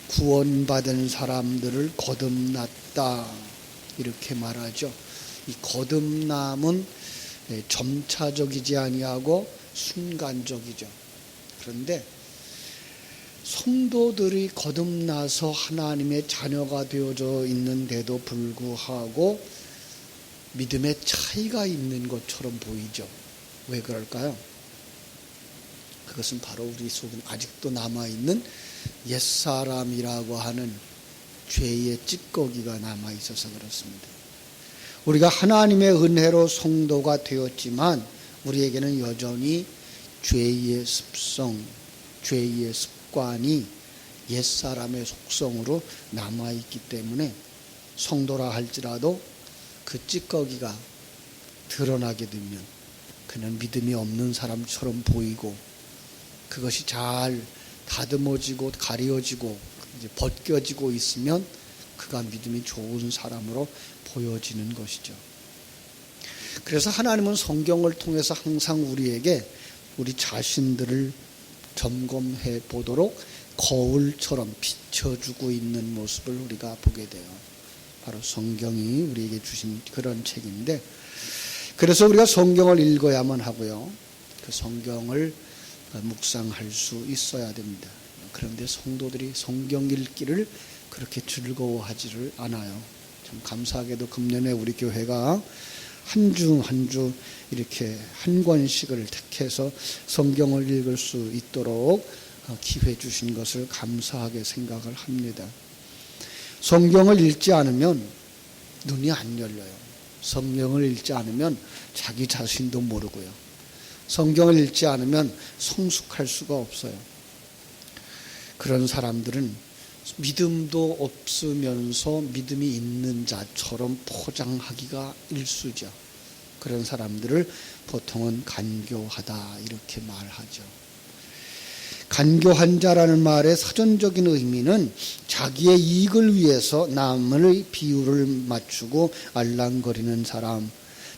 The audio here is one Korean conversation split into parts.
구원받은 사람들을 거듭났다 이렇게 말하죠. 이 거듭남은 점차적이지 아니하고 순간적이죠. 그런데 성도들이 거듭나서 하나님의 자녀가 되어져 있는데도 불구하고 믿음의 차이가 있는 것처럼 보이죠. 왜 그럴까요? 그것은 바로 우리 속에 아직도 남아있는 옛사람이라고 하는 죄의 찌꺼기가 남아있어서 그렇습니다. 우리가 하나님의 은혜로 성도가 되었지만 우리에게는 여전히 죄의 습성, 죄의 습관이 옛사람의 속성으로 남아있기 때문에 성도라 할지라도 그 찌꺼기가 드러나게 되면 그는 믿음이 없는 사람처럼 보이고 그것이 잘 다듬어지고 가려지고 이제 벗겨지고 있으면 그가 믿음이 좋은 사람으로 보여지는 것이죠. 그래서 하나님은 성경을 통해서 항상 우리에게 우리 자신들을 점검해 보도록 거울처럼 비춰주고 있는 모습을 우리가 보게 돼요. 바로 성경이 우리에게 주신 그런 책인데, 그래서 우리가 성경을 읽어야만 하고요. 그 성경을 묵상할 수 있어야 됩니다. 그런데 성도들이 성경 읽기를 그렇게 즐거워하지를 않아요. 참 감사하게도 금년에 우리 교회가 한 주 한 주 이렇게 한 권씩을 택해서 성경을 읽을 수 있도록 기회 주신 것을 감사하게 생각을 합니다. 성경을 읽지 않으면 눈이 안 열려요. 성경을 읽지 않으면 자기 자신도 모르고요. 성경을 읽지 않으면 성숙할 수가 없어요. 그런 사람들은 믿음도 없으면서 믿음이 있는 자처럼 포장하기가 일쑤죠. 그런 사람들을 보통은 간교하다 이렇게 말하죠. 간교한 자라는 말의 사전적인 의미는 자기의 이익을 위해서 남의 비율을 맞추고 알랑거리는 사람,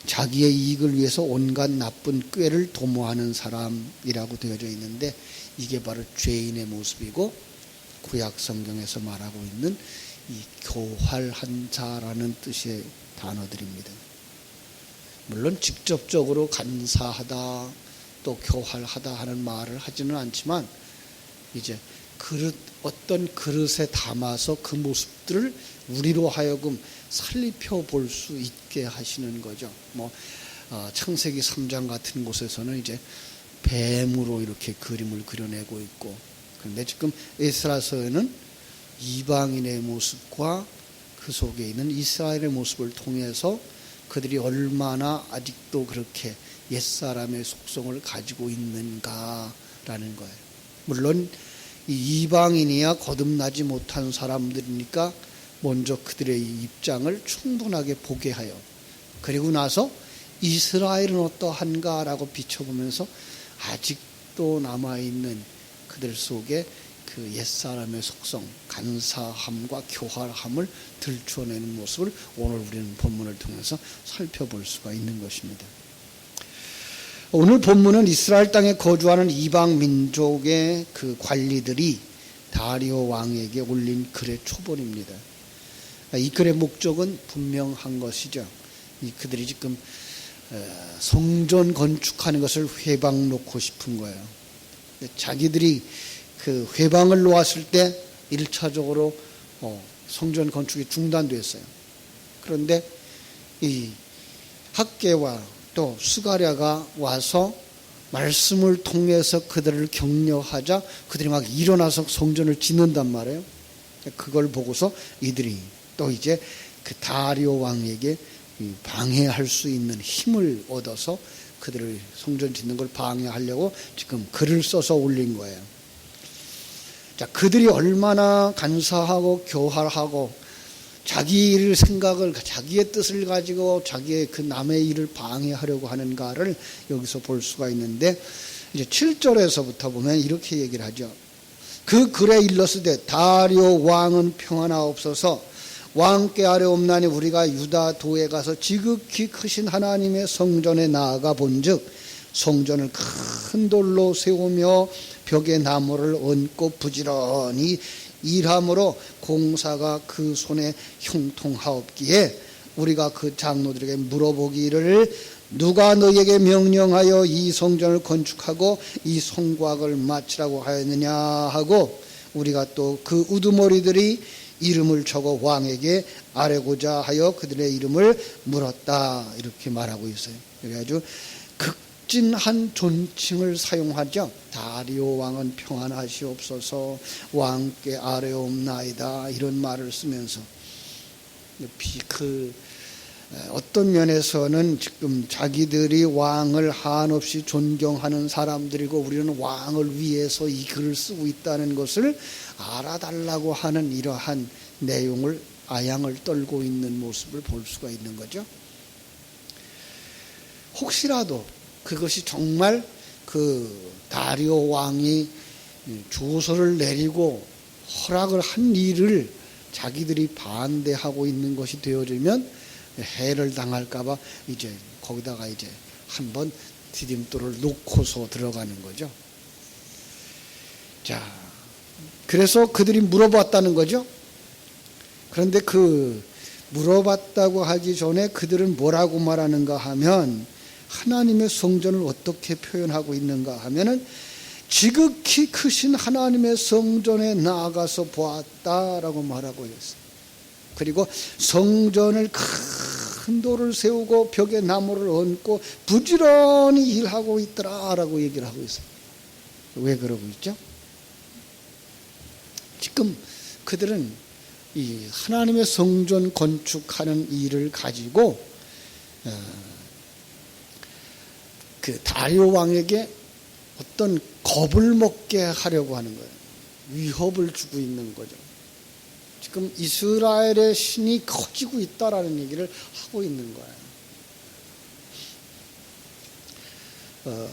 자기의 이익을 위해서 온갖 나쁜 꾀를 도모하는 사람이라고 되어져 있는데, 이게 바로 죄인의 모습이고 구약 성경에서 말하고 있는 이 교활한 자라는 뜻의 단어들입니다. 물론 직접적으로 간사하다 또 교활하다 하는 말을 하지는 않지만 이제 어떤 그릇에 담아서 그 모습들을 우리로 하여금 살펴 볼 수 있게 하시는 거죠. 창세기 3장 같은 곳에서는 이제 뱀으로 이렇게 그림을 그려내고 있고, 그런데 지금 에스라서에는 이방인의 모습과 그 속에 있는 이스라엘의 모습을 통해서 그들이 얼마나 아직도 그렇게 옛사람의 속성을 가지고 있는가라는 거예요. 물론 이 이방인이야 거듭나지 못한 사람들이니까 먼저 그들의 입장을 충분하게 보게 하여, 그리고 나서 이스라엘은 어떠한가라고 비춰보면서 아직도 남아있는 그들 속에 그 옛사람의 속성, 간사함과 교활함을 들춰내는 모습을 오늘 우리는 본문을 통해서 살펴볼 수가 있는 것입니다. 오늘 본문은 이스라엘 땅에 거주하는 이방 민족의 그 관리들이 다리오 왕에게 올린 글의 초본입니다. 이 글의 목적은 분명한 것이죠. 그들이 지금 성전 건축하는 것을 회방 놓고 싶은 거예요. 자기들이 그 회방을 놓았을 때 1차적으로 성전 건축이 중단됐어요. 그런데 이 학개와 또 스가랴가 와서 말씀을 통해서 그들을 격려하자 그들이 막 일어나서 성전을 짓는단 말이에요. 그걸 보고서 이들이 또 이제 그 다리오 왕에게 방해할 수 있는 힘을 얻어서 그들을 성전 짓는 걸 방해하려고 지금 글을 써서 올린 거예요. 자, 그들이 얼마나 간사하고 교활하고 자기의 생각을, 자기의 뜻을 가지고 자기의 그 남의 일을 방해하려고 하는가를 여기서 볼 수가 있는데, 이제 7절에서부터 보면 이렇게 얘기를 하죠. 그 글에 일렀으되 다리오 왕은 평안하옵소서. 왕께 아뢰옵나니 우리가 유다 도에 가서 지극히 크신 하나님의 성전에 나아가 본즉 성전을 큰 돌로 세우며 벽에 나무를 얹고 부지런히 일함으로 공사가 그 손에 형통하옵기에 우리가 그 장로들에게 물어보기를 누가 너희에게 명령하여 이 성전을 건축하고 이 성곽을 마치라고 하였느냐 하고 우리가 또 그 우두머리들이 이름을 적어 왕에게 아뢰고자 하여 그들의 이름을 물었다 이렇게 말하고 있어요. 그래가지고 극진한 존칭을 사용하죠. 다리오 왕은 평안하시옵소서 왕께 아뢰옵나이다 이런 말을 쓰면서 어떤 면에서는 지금 자기들이 왕을 한없이 존경하는 사람들이고 우리는 왕을 위해서 이 글을 쓰고 있다는 것을 알아달라고 하는 이러한 내용을 아양을 떨고 있는 모습을 볼 수가 있는 거죠. 혹시라도 그것이 정말 그 다리오 왕이 조서를 내리고 허락을 한 일을 자기들이 반대하고 있는 것이 되어지면 해를 당할까봐 이제 거기다가 이제 한번 디딤돌을 놓고서 들어가는 거죠. 자, 그래서 그들이 물어봤다는 거죠. 그런데 그 물어봤다고 하기 전에 그들은 뭐라고 말하는가 하면 하나님의 성전을 어떻게 표현하고 있는가 하면은 지극히 크신 하나님의 성전에 나아가서 보았다라고 말하고 있어요. 그리고 성전을 큰 돌을 세우고 벽에 나무를 얹고 부지런히 일하고 있더라라고 얘기를 하고 있어요. 왜 그러고 있죠? 지금 그들은 이 하나님의 성전 건축하는 일을 가지고 그 다리오 왕에게 어떤 겁을 먹게 하려고 하는 거예요. 위협을 주고 있는 거죠. 지금 이스라엘의 신이 커지고 있다라는 얘기를 하고 있는 거예요.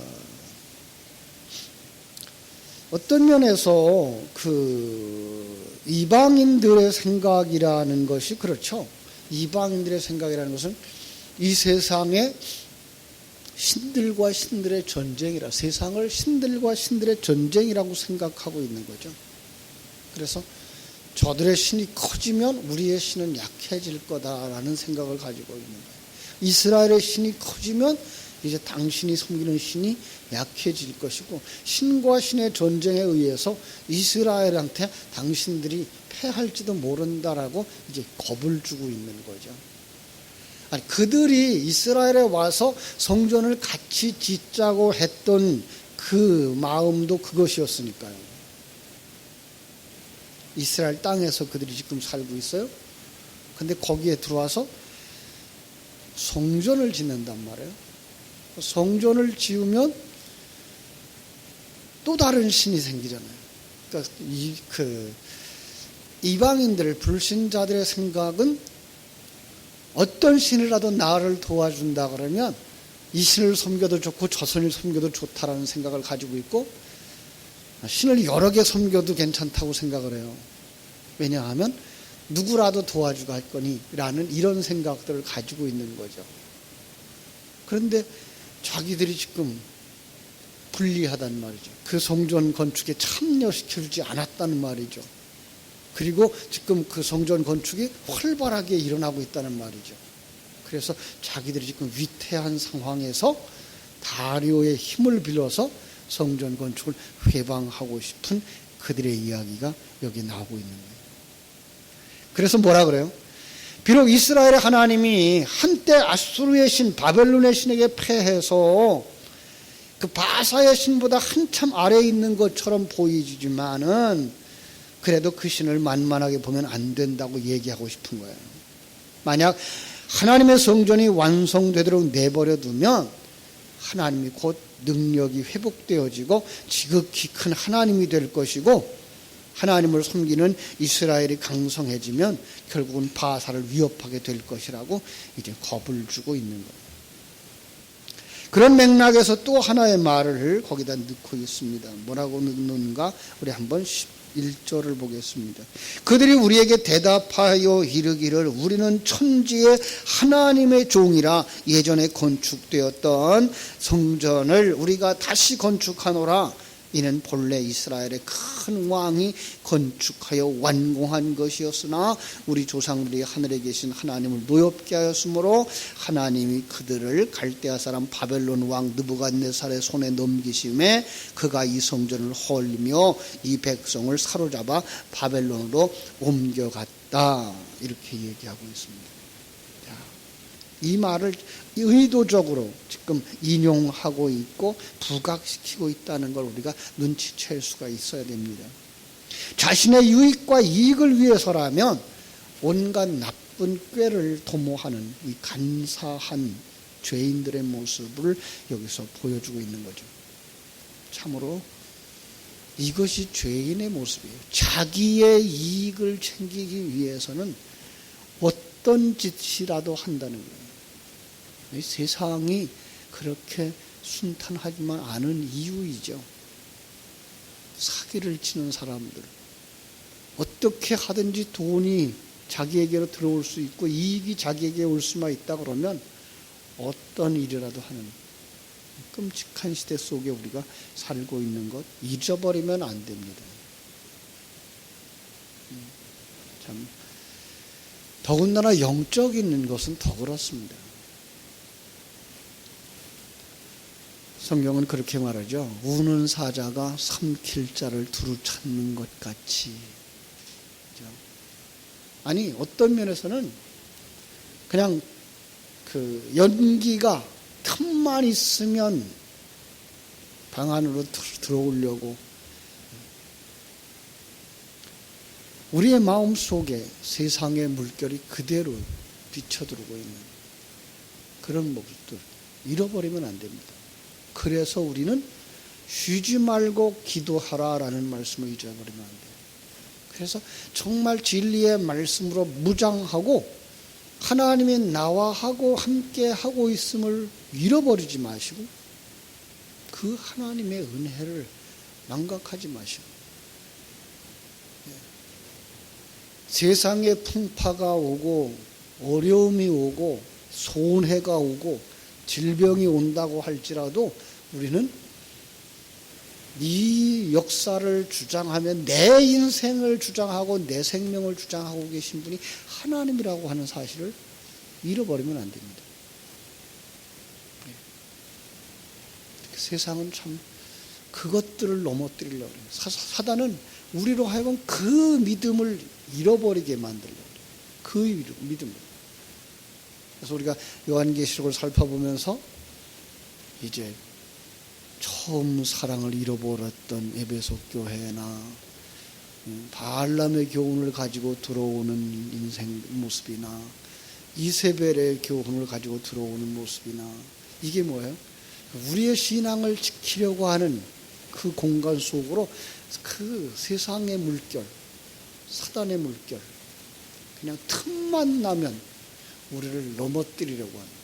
어떤 면에서 그 이방인들의 생각이라는 것이 그렇죠. 이방인들의 생각이라는 것은 이 세상에 신들과 신들의 전쟁이라 세상을 신들과 신들의 전쟁이라고 생각하고 있는 거죠. 그래서 저들의 신이 커지면 우리의 신은 약해질 거다라는 생각을 가지고 있는 거예요. 이스라엘의 신이 커지면 이제 당신이 섬기는 신이 약해질 것이고 신과 신의 전쟁에 의해서 이스라엘한테 당신들이 패할지도 모른다라고 이제 겁을 주고 있는 거죠. 아니, 그들이 이스라엘에 와서 성전을 같이 짓자고 했던 그 마음도 그것이었으니까요. 이스라엘 땅에서 그들이 지금 살고 있어요. 근데 거기에 들어와서 성전을 짓는단 말이에요. 성전을 지으면 또 다른 신이 생기잖아요. 그러니까 이방인들, 불신자들의 생각은 어떤 신이라도 나를 도와준다 그러면 이 신을 섬겨도 좋고 저 신을 섬겨도 좋다라는 생각을 가지고 있고 신을 여러 개 섬겨도 괜찮다고 생각을 해요. 왜냐하면 누구라도 도와주고 할 거니 라는 이런 생각들을 가지고 있는 거죠. 그런데 자기들이 지금 불리하단 말이죠. 그 성전 건축에 참여시켜주지 않았다는 말이죠. 그리고 지금 그 성전 건축이 활발하게 일어나고 있다는 말이죠. 그래서 자기들이 지금 위태한 상황에서 다리오의 힘을 빌려서 성전 건축을 회방하고 싶은 그들의 이야기가 여기 나오고 있는 거예요. 그래서 뭐라 그래요? 비록 이스라엘의 하나님이 한때 아수르의 신, 바벨론의 신에게 패해서 그 바사의 신보다 한참 아래에 있는 것처럼 보이지만은 그래도 그 신을 만만하게 보면 안 된다고 얘기하고 싶은 거예요. 만약 하나님의 성전이 완성되도록 내버려 두면 하나님이 곧 능력이 회복되어지고 지극히 큰 하나님이 될 것이고 하나님을 섬기는 이스라엘이 강성해지면 결국은 바사를 위협하게 될 것이라고 이제 겁을 주고 있는 거예요. 그런 맥락에서 또 하나의 말을 거기다 넣고 있습니다. 뭐라고 넣는가? 우리 한번 1절을 보겠습니다. 그들이 우리에게 대답하여 이르기를 우리는 천지의 하나님의 종이라 예전에 건축되었던 성전을 우리가 다시 건축하노라. 이는 본래 이스라엘의 큰 왕이 건축하여 완공한 것이었으나 우리 조상들이 하늘에 계신 하나님을 노엽게 하였으므로 하나님이 그들을 갈대아 사람 바벨론 왕 느부갓네살의 손에 넘기심에 그가 이 성전을 헐리며 이 백성을 사로잡아 바벨론으로 옮겨갔다. 이렇게 얘기하고 있습니다. 이 말을 의도적으로 지금 인용하고 있고 부각시키고 있다는 걸 우리가 눈치챌 수가 있어야 됩니다. 자신의 유익과 이익을 위해서라면 온갖 나쁜 꾀를 도모하는 이 간사한 죄인들의 모습을 여기서 보여주고 있는 거죠. 참으로 이것이 죄인의 모습이에요. 자기의 이익을 챙기기 위해서는 어떤 짓이라도 한다는 거예요. 세상이 그렇게 순탄하지만 않은 이유이죠. 사기를 치는 사람들, 어떻게 하든지 돈이 자기에게로 들어올 수 있고 이익이 자기에게 올 수만 있다 그러면 어떤 일이라도 하는 끔찍한 시대 속에 우리가 살고 있는 것 잊어버리면 안 됩니다. 참 더군다나 영적인 것은 더 그렇습니다. 성경은 그렇게 말하죠. 우는 사자가 삼킬 자를 두루 찾는 것 같이. 아니 어떤 면에서는 그냥 그 연기가 틈만 있으면 방 안으로 들어오려고 우리의 마음 속에 세상의 물결이 그대로 비쳐들어오고 있는 그런 모습들 잃어버리면 안 됩니다. 그래서 우리는 쉬지 말고 기도하라라는 말씀을 잊어버리면 안 돼요. 그래서 정말 진리의 말씀으로 무장하고 하나님이 나와 하고 함께 하고 있음을 잃어버리지 마시고 그 하나님의 은혜를 망각하지 마시고 세상에 풍파가 오고 어려움이 오고 손해가 오고 질병이 온다고 할지라도 우리는 이 역사를 주장하면 내 인생을 주장하고 내 생명을 주장하고 계신 분이 하나님이라고 하는 사실을 잃어버리면 안 됩니다. 세상은 참 그것들을 넘어뜨리려고 해요. 사단은 우리로 하여금 그 믿음을 잃어버리게 만들려고 해요. 그 믿음을. 그래서 우리가 요한계시록을 살펴보면서 이제 처음 사랑을 잃어버렸던 에베소 교회나 바알람의 교훈을 가지고 들어오는 인생 모습이나 이세벨의 교훈을 가지고 들어오는 모습이나 이게 뭐예요? 우리의 신앙을 지키려고 하는 그 공간 속으로 그 세상의 물결, 사단의 물결 그냥 틈만 나면 우리를 넘어뜨리려고 하는.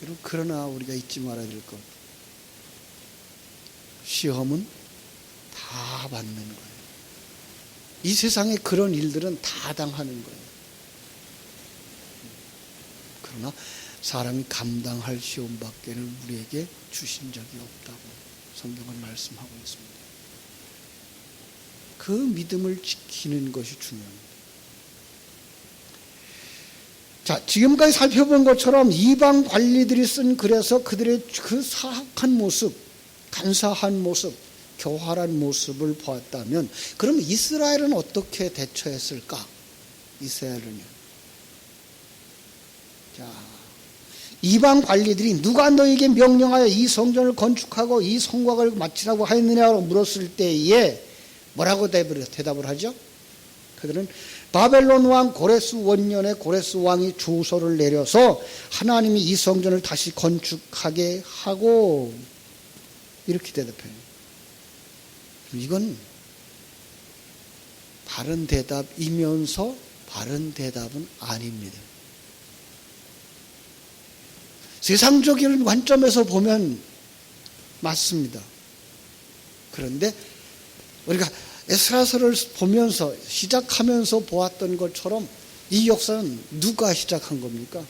여러분, 그러나 우리가 잊지 말아야 될 것. 시험은 다 받는 거예요. 이 세상에 그런 일들은 다 당하는 거예요. 그러나 사람이 감당할 시험밖에는 우리에게 주신 적이 없다고 성경은 말씀하고 있습니다. 그 믿음을 지키는 것이 중요합니다. 자, 지금까지 살펴본 것처럼 이방 관리들이 쓴 글에서 그들의 그 사악한 모습, 간사한 모습, 교활한 모습을 보았다면 그럼 이스라엘은 어떻게 대처했을까? 이스라엘은요. 자, 이방 관리들이 누가 너에게 명령하여 이 성전을 건축하고 이 성곽을 마치라고 하였느냐고 물었을 때에 뭐라고 대답을 하죠? 그들은 바벨론 왕 고레스 원년에 고레스 왕이 주소를 내려서 하나님이 이 성전을 다시 건축하게 하고 이렇게 대답해요. 이건 바른 대답이면서 바른 대답은 아닙니다. 세상적인 관점에서 보면 맞습니다. 그런데 우리가 에스라서를 보면서 시작하면서 보았던 것처럼 이 역사는 누가 시작한 겁니까?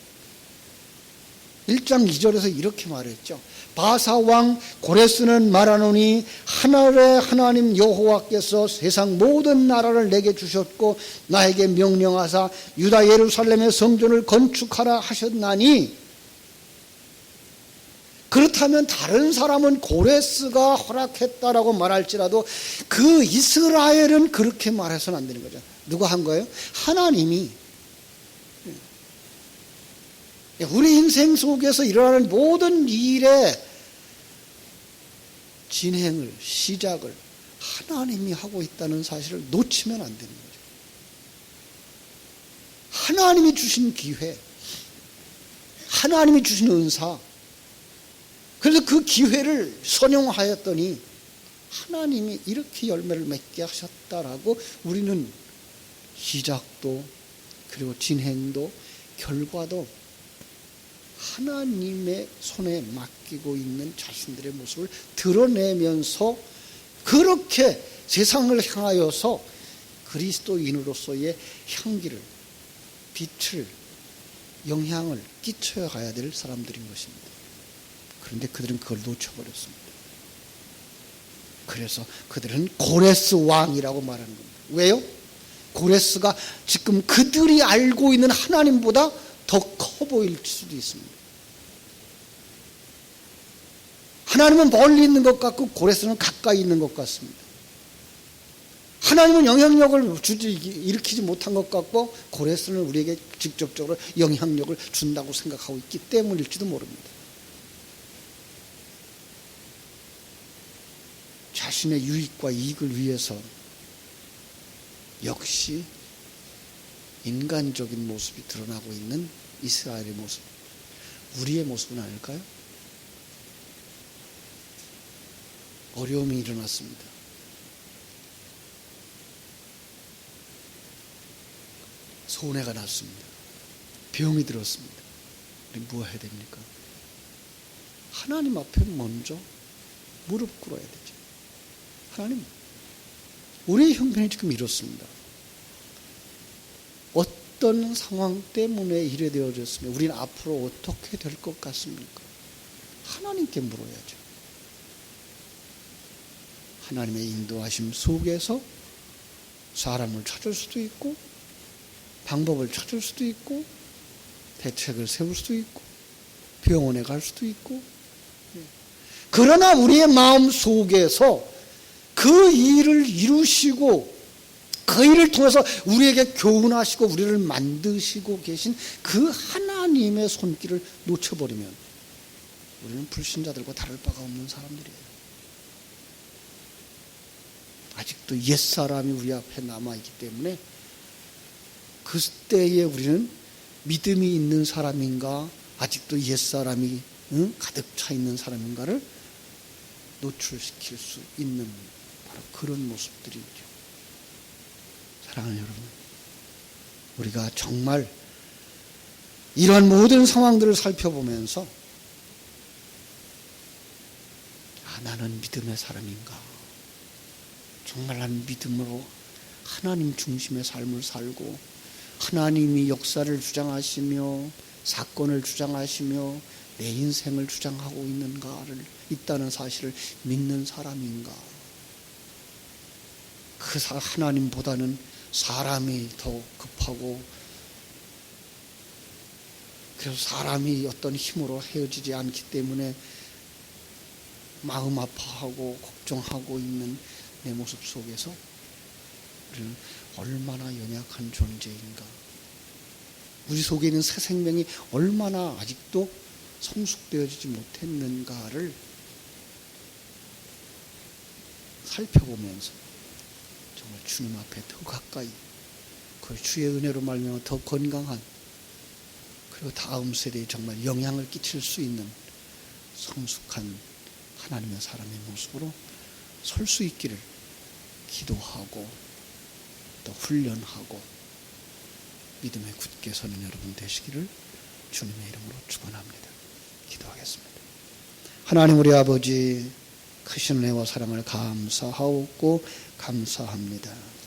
1장 2절에서 이렇게 말했죠. 바사왕 고레스는 말하노니 하늘의 하나님 여호와께서 세상 모든 나라를 내게 주셨고 나에게 명령하사 유다 예루살렘의 성전을 건축하라 하셨나니, 그렇다면 다른 사람은 고레스가 허락했다라고 말할지라도 그 이스라엘은 그렇게 말해서는 안 되는 거죠. 누가 한 거예요? 하나님이. 우리 인생 속에서 일어나는 모든 일의 진행을, 시작을 하나님이 하고 있다는 사실을 놓치면 안 되는 거죠. 하나님이 주신 기회, 하나님이 주신 은사, 그래서 그 기회를 선용하였더니 하나님이 이렇게 열매를 맺게 하셨다라고 우리는 시작도, 그리고 진행도, 결과도 하나님의 손에 맡기고 있는 자신들의 모습을 드러내면서 그렇게 세상을 향하여서 그리스도인으로서의 향기를, 빛을, 영향을 끼쳐야 가야 될 사람들인 것입니다. 그런데 그들은 그걸 놓쳐버렸습니다. 그래서 그들은 고레스 왕이라고 말하는 겁니다. 왜요? 고레스가 지금 그들이 알고 있는 하나님보다 더 커 보일 수도 있습니다. 하나님은 멀리 있는 것 같고 고레스는 가까이 있는 것 같습니다. 하나님은 영향력을 일으키지 못한 것 같고 고레스는 우리에게 직접적으로 영향력을 준다고 생각하고 있기 때문일지도 모릅니다. 자신의 유익과 이익을 위해서 역시 인간적인 모습이 드러나고 있는 이스라엘의 모습, 우리의 모습은 아닐까요? 어려움이 일어났습니다. 손해가 났습니다. 병이 들었습니다. 우리 뭐 해야 됩니까? 하나님 앞에 먼저 무릎 꿇어야 되죠. 하나님, 우리의 형편이 지금 이렇습니다. 어떤 상황 때문에 이래 되어졌으면 우리는 앞으로 어떻게 될 것 같습니까? 하나님께 물어야죠. 하나님의 인도하심 속에서 사람을 찾을 수도 있고 방법을 찾을 수도 있고 대책을 세울 수도 있고 병원에 갈 수도 있고, 그러나 우리의 마음 속에서 그 일을 이루시고 그 일을 통해서 우리에게 교훈하시고 우리를 만드시고 계신 그 하나님의 손길을 놓쳐버리면 우리는 불신자들과 다를 바가 없는 사람들이에요. 아직도 옛사람이 우리 앞에 남아있기 때문에 그때에 우리는 믿음이 있는 사람인가, 아직도 옛사람이 가득 차 있는 사람인가를 노출시킬 수 있는 바로 그런 모습들이죠. 사랑하는 여러분, 우리가 정말 이러한 모든 상황들을 살펴보면서 나는 믿음의 사람인가, 정말 나는 믿음으로 하나님 중심의 삶을 살고 하나님이 역사를 주장하시며 사건을 주장하시며 내 인생을 주장하고 있다는 사실을 믿는 사람인가. 그 하나님보다는 사람이 더 급하고, 그래서 사람이 어떤 힘으로 헤어지지 않기 때문에 마음 아파하고 걱정하고 있는 내 모습 속에서 우리는 얼마나 연약한 존재인가, 우리 속에 있는 새 생명이 얼마나 아직도 성숙되어지지 못했는가를 살펴보면서 정말 주님 앞에 더 가까이, 그 주의 은혜로 말미암아 더 건강한, 그리고 다음 세대에 정말 영향을 끼칠 수 있는 성숙한 하나님의 사람의 모습으로 설 수 있기를 기도하고 또 훈련하고 믿음에 굳게 서는 여러분 되시기를 주님의 이름으로 축원합니다. 기도하겠습니다. 하나님 우리 아버지, 크신 은혜와 사랑을 감사하옵고 감사합니다.